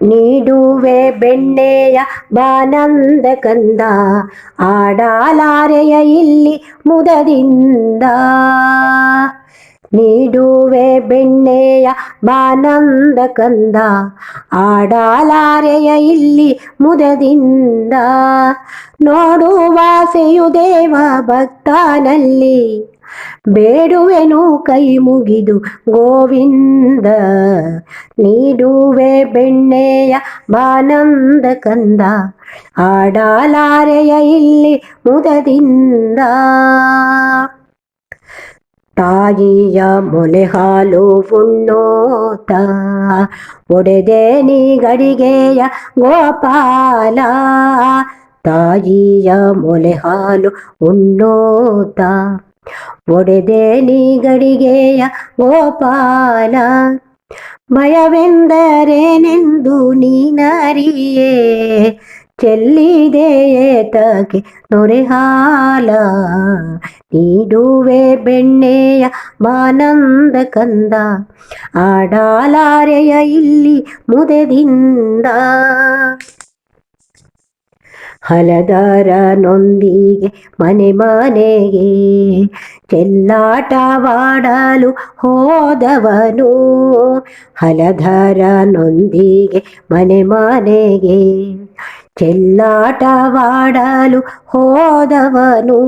ನೀಡುವೆ ಬೆಣ್ಣೆಯ ಬಾನಂದ ಕಂದ, ಆಡಲಾರೆಯ ಇಲ್ಲಿ ಮುದದಿಂದ. ನೀಡುವೆ ಬೆಣ್ಣೆಯ ಬಾನಂದ ಕಂದ, ಆಡಲಾರೆಯ ಇಲ್ಲಿ ಮುದದಿಂದ. ನೋಡುವಾಸೆಯು ದೇವ ಭಕ್ತನಲ್ಲಿ, ಬೇಡುವೆನು ಕೈ ಮುಗಿದು ಗೋವಿಂದ. ನೀಡುವೆ ಬೆಣ್ಣೆಯ ಬಾನಂದ ಕಂದ, ಆಡಲಾರೆಯ ಇಲ್ಲಿ ಮುದದಿಂದ. ತಾಯಿಯ ಮೊಲೆ ಹಾಲು ಉಣ್ಣೋತ, ಒಡೆದೆ ನೀ ಗಡಿಗೆಯ ಗೋಪಾಲ. ತಾಯಿಯ ಮೊಲೆ ಹಾಲು ಉಣ್ಣೋತ, ಒಡೆದೆ ನೀ ಗಡಿಗೆಯ ಗೋಪಾಲ. ಭಯವೆಂದರೇನೆಂದು ನೀನರಿಯೇ, ಚೆಲ್ಲಿದೆಯೇತಕ್ಕೆ ನೊರೆ ಹಾಲ. ನೀಡುವೆ ಬೆಣ್ಣೆಯ ಬಾನಂದ ಕಂದ, ಆಡಲಾರೆಯ ಇಲ್ಲಿ ಮುದದಿಂದ. ಹಲಧರನೊಂದಿಗೆ ಮನೆ ಮನೆಗೆ ಚೆಲ್ಲಾಟವಾಡಲು ಹೋದವನು. ಹಲಧರನೊಂದಿಗೆ ಮನೆ ಮನೆಗೆ ಚೆಲ್ಲಾಟವಾಡಲು ಹೋದವನು.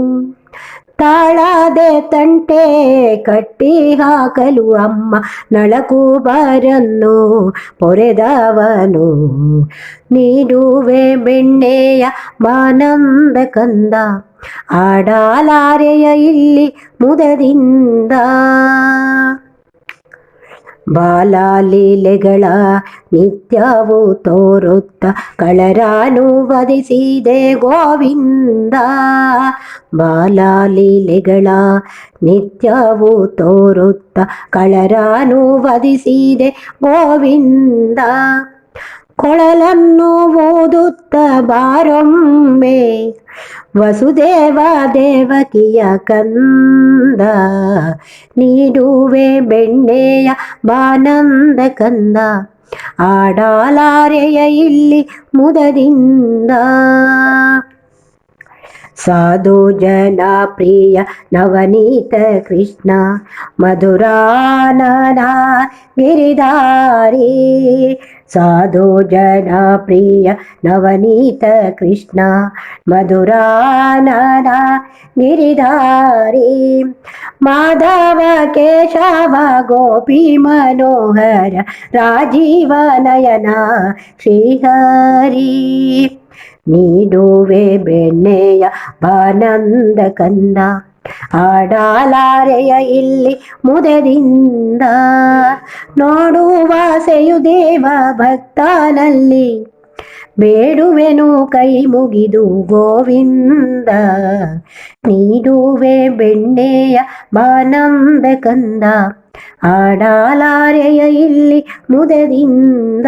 ತಾಳದೆ ತಂಟೆ ಕಟ್ಟಿ ಹಾಕಲು ಅಮ್ಮ ನಳಕೂಬರನ್ನು ಪೊರೆದವನು. ನೀಡುವೆ ಬೆಣ್ಣೆಯ ಬಾನಂದ ಕಂದ, ಆಡಲಾರೆಯ ಇಲ್ಲಿ ಮುದದಿಂದ. ಬಾಲಲೀಲೆಗಳ ನಿತ್ಯವೂ ತೋರುತ್ತ ಕಳರನು ವಧಿಸಿದೆ ಗೋವಿಂದ. ಬಾಲಲೀಲೆಗಳ ನಿತ್ಯವೂ ತೋರುತ್ತ ಕಳರನು ವಧಿಸಿದೆ ಗೋವಿಂದ. ಕೊಳಲನ್ನು ಓದುತ್ತ ಬಾರೊಮ್ಮೆ ವಸುದೇವ ದೇವಕಿಯ ಕಂದ. ನೀಡುವೆ ಬೆಣ್ಣೆಯ ಬಾನಂದ ಕಂದ, ಆಡಲಾರೆಯ ಇಲ್ಲಿ ಮುದದಿಂದ. ಸಾಧು ಜನ ಪ್ರಿಯ ನವನೀತ ಕೃಷ್ಣ, ಮಧುರಾನನ ಗಿರಿಧಾರಿ. ಸಾಧು ಜನ ಪ್ರಿಯ ನವನೀತ ಕೃಷ್ಣ, ಮಧುರಾನನ ಗಿರಿಧಾರಿ. ಮಾಧವ ಕೇಶವ ಗೋಪಿ ಮನೋಹರ, ರಾಜೀವ ನಯನ ಶ್ರೀಹರಿ. ನೀಡುವೆ ಬೆಣ್ಣೆಯ ಬಾನಂದ ಕಂದ, ಆಡಲಾರೆಯ ಇಲ್ಲಿ ಮುದದಿಂದ. ನೋಡುವಾಸೆಯು ದೇವ ಭಕ್ತನಲ್ಲಿ, ಬೇಡುವೆನು ಕೈ ಮುಗಿದು ಗೋವಿಂದ. ನೀಡುವೆ ಬೆಣ್ಣೆಯ ಬಾನಂದ ಕಂದ, ಆಡಲಾರೆಯ ಇಲ್ಲಿ ಮುದದಿಂದ.